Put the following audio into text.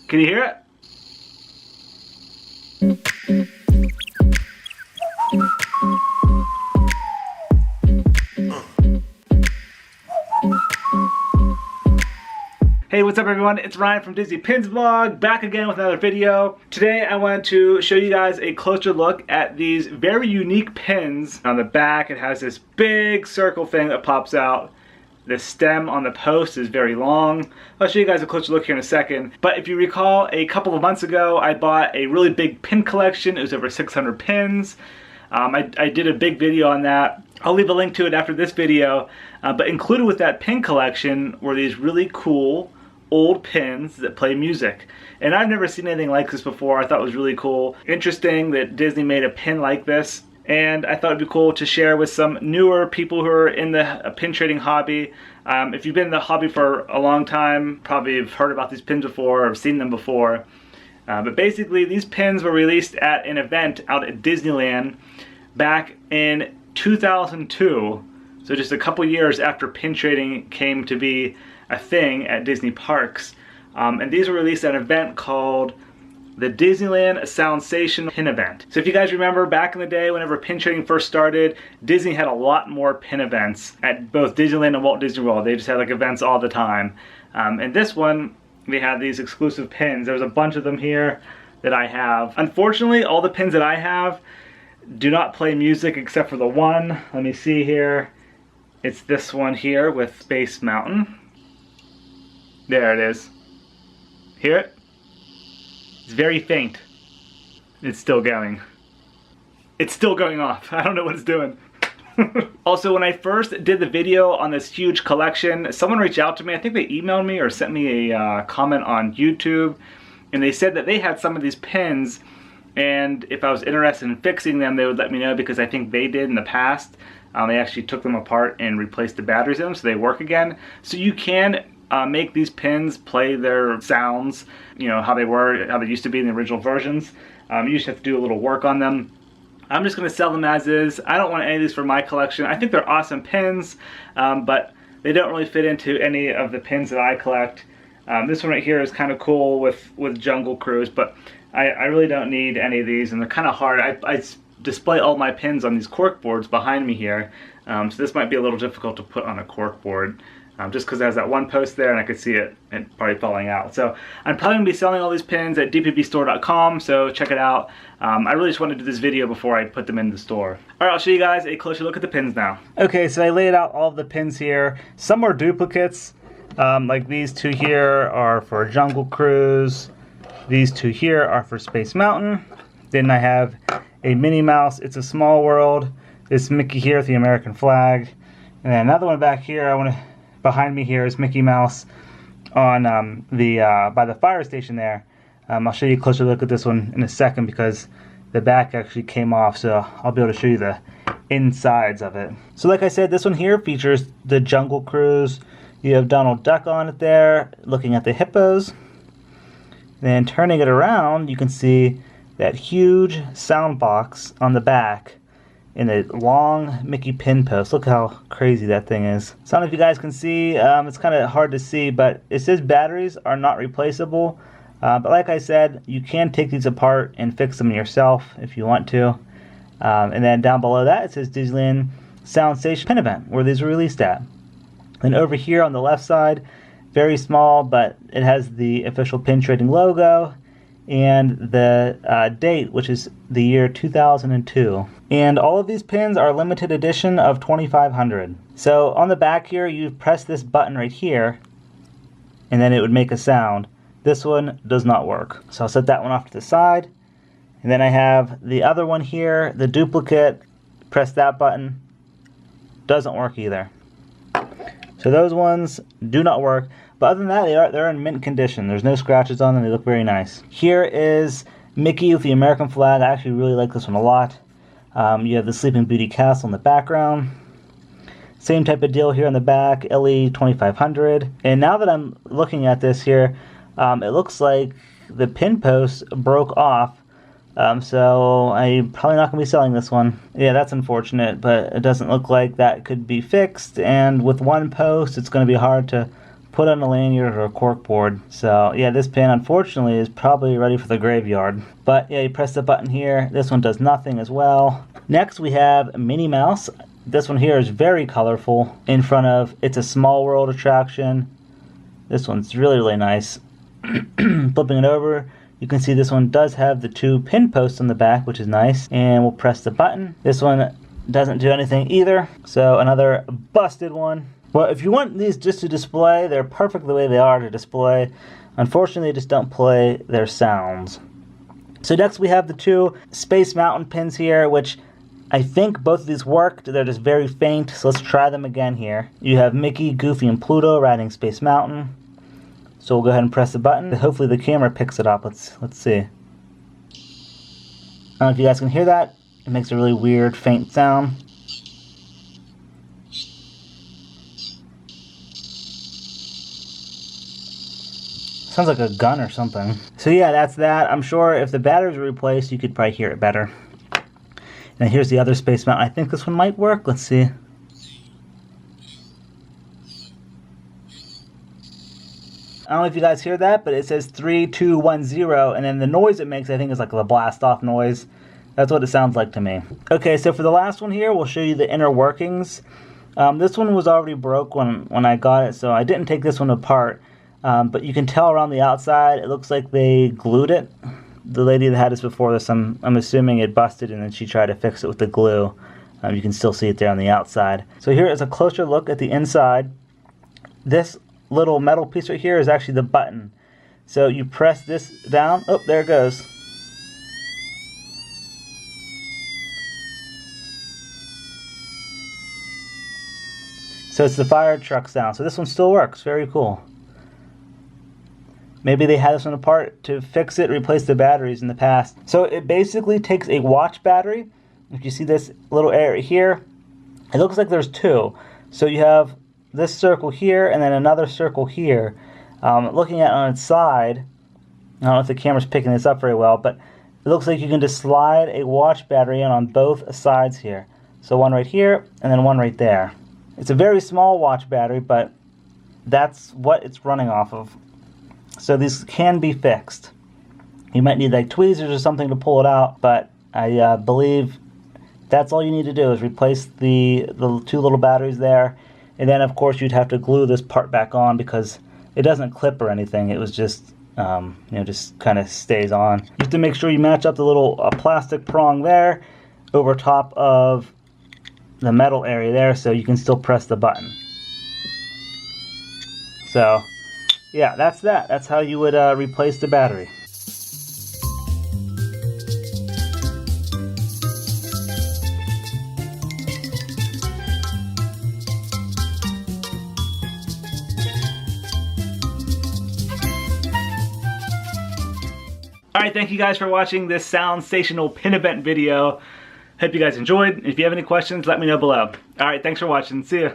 Can you hear it? Hey, what's up everyone? It's Ryan from Disney Pins Vlog, back again with another video. Today I want to show you guys a closer look at these very unique pins. On the back it has this big circle thing that pops out. The stem on the post is very long. I'll show you guys a closer look here in a second. But if you recall, a couple of months ago I bought a really big pin collection. It was over 600 pins. I did a big video on that. I'll leave a link to it after this video. But included with that pin collection were these really cool old pins that play music. And I've never seen anything like this before. I thought it was really cool. Interesting that Disney made a pin like this. And I thought it'd be cool to share with some newer people who are in the pin trading hobby. If you've been in the hobby for a long time, probably have heard about these pins before or seen them before. But basically these pins were released at an event out at Disneyland back in 2002. So just a couple years after pin trading came to be a thing at Disney parks. And these were released at an event called the Disneyland Soundsation pin event. So if you guys remember back in the day whenever pin trading first started, Disney had a lot more pin events at both Disneyland and Walt Disney World. They just had like events all the time. And this one, we had these exclusive pins. There's a bunch of them here that I have. Unfortunately, all the pins that I have do not play music except for the one. Let me see here. It's this one here with Space Mountain. There it is. Hear it? It's very faint. It's still going. It's still going off. I don't know what it's doing. Also, when I first did the video on this huge collection, someone reached out to me. I think they emailed me or sent me a comment on YouTube. And they said that they had some of these pins. And if I was interested in fixing them, they would let me know because I think they did in the past. They actually took them apart and replaced the batteries in them so they work again. So you can make these pins play their sounds, you know, how they used to be in the original versions. You just have to do a little work on them. I'm just going to sell them as is. I don't want any of these for my collection. I think they're awesome pins, but they don't really fit into any of the pins that I collect. This one right here is kind of cool with Jungle Cruise, but I really don't need any of these, and they're kind of hard. I display all my pins on these cork boards behind me here, so this might be a little difficult to put on a cork board. Just because it has that one post there and I could see it probably falling out. So I'm probably going to be selling all these pins at dpbstore.com, so check it out. I really just wanted to do this video before I put them in the store. Alright, I'll show you guys a closer look at the pins now. Okay, so I laid out all of the pins here. Some are duplicates, like these two here are for Jungle Cruise. These two here are for Space Mountain. Then I have a Minnie Mouse, It's a Small World. This Mickey here with the American flag. And then another one back here, behind me here is Mickey Mouse on by the fire station there. I'll show you a closer look at this one in a second because the back actually came off, so I'll be able to show you the insides of it. So like I said, this one here features the Jungle Cruise. You have Donald Duck on it there, looking at the hippos. Then turning it around, you can see that huge sound box on the back in a long Mickey pin post. Look how crazy that thing is. So I don't know if you guys can see, it's kind of hard to see, but it says batteries are not replaceable. But like I said, you can take these apart and fix them yourself if you want to. And then down below that it says Disneyland Soundsation pin event, where these were released at. And over here on the left side, very small, but it has the official pin trading logo and the date, which is the year 2002. And all of these pins are limited edition of 2,500. So on the back here, you press this button right here, and then it would make a sound. This one does not work. So I'll set that one off to the side. And then I have the other one here, the duplicate. Press that button. Doesn't work either. So those ones do not work. But other than that, they're in mint condition. There's no scratches on them. They look very nice. Here is Mickey with the American flag. I actually really like this one a lot. You have the Sleeping Beauty castle in the background. Same type of deal here on the back, LE 2500. And now that I'm looking at this here, it looks like the pin post broke off. So I'm probably not going to be selling this one. Yeah, that's unfortunate, but it doesn't look like that could be fixed. And with one post, it's going to be hard to put on a lanyard or a cork board. So yeah, this pin unfortunately is probably ready for the graveyard. But yeah, you press the button here. This one does nothing as well. Next we have Minnie Mouse. This one here is very colorful in front of It's a Small World attraction. This one's really, really nice. Flipping it over, you can see this one does have the 2 pin posts on the back, which is nice. And we'll press the button. This one doesn't do anything either. So another busted one. Well, if you want these just to display, they're perfect the way they are to display. Unfortunately, they just don't play their sounds. So next we have the 2 Space Mountain pins here, which I think both of these worked. They're just very faint, so let's try them again here. You have Mickey, Goofy, and Pluto riding Space Mountain. So we'll go ahead and press the button. Hopefully the camera picks it up. Let's see. I don't know if you guys can hear that. It makes a really weird, faint sound. Sounds like a gun or something. So yeah, that's that. I'm sure if the batteries were replaced, you could probably hear it better. And here's the other Space Mountain. I think this one might work. Let's see. I don't know if you guys hear that, but it says 3, 2, 1, 0, and then the noise it makes, I think, is like the blast off noise. That's what it sounds like to me. Okay, so for the last one here, we'll show you the inner workings. This one was already broke when I got it, so I didn't take this one apart. But you can tell around the outside, it looks like they glued it. The lady that had this before this, I'm assuming it busted, and then she tried to fix it with the glue. You can still see it there on the outside. So here is a closer look at the inside. This little metal piece right here is actually the button. So you press this down. Oh, there it goes. So it's the fire truck sound. So this one still works. Very cool. Maybe they had this one apart to fix it, replace the batteries in the past. So it basically takes a watch battery. If you see this little area here, it looks like there's 2. So you have this circle here and then another circle here. Looking at it on its side, I don't know if the camera's picking this up very well, but it looks like you can just slide a watch battery in on both sides here. So one right here and then one right there. It's a very small watch battery, but that's what it's running off of. So these can be fixed. You might need like tweezers or something to pull it out, but I believe that's all you need to do is replace the 2 little batteries there. And then, of course, you'd have to glue this part back on because it doesn't clip or anything. It was just, just kind of stays on. You have to make sure you match up the little plastic prong there over top of the metal area there so you can still press the button. So, yeah, that's that. That's how you would replace the battery. Alright, thank you guys for watching this Soundstational pin event video. Hope you guys enjoyed. If you have any questions, let me know below. Alright, thanks for watching. See ya.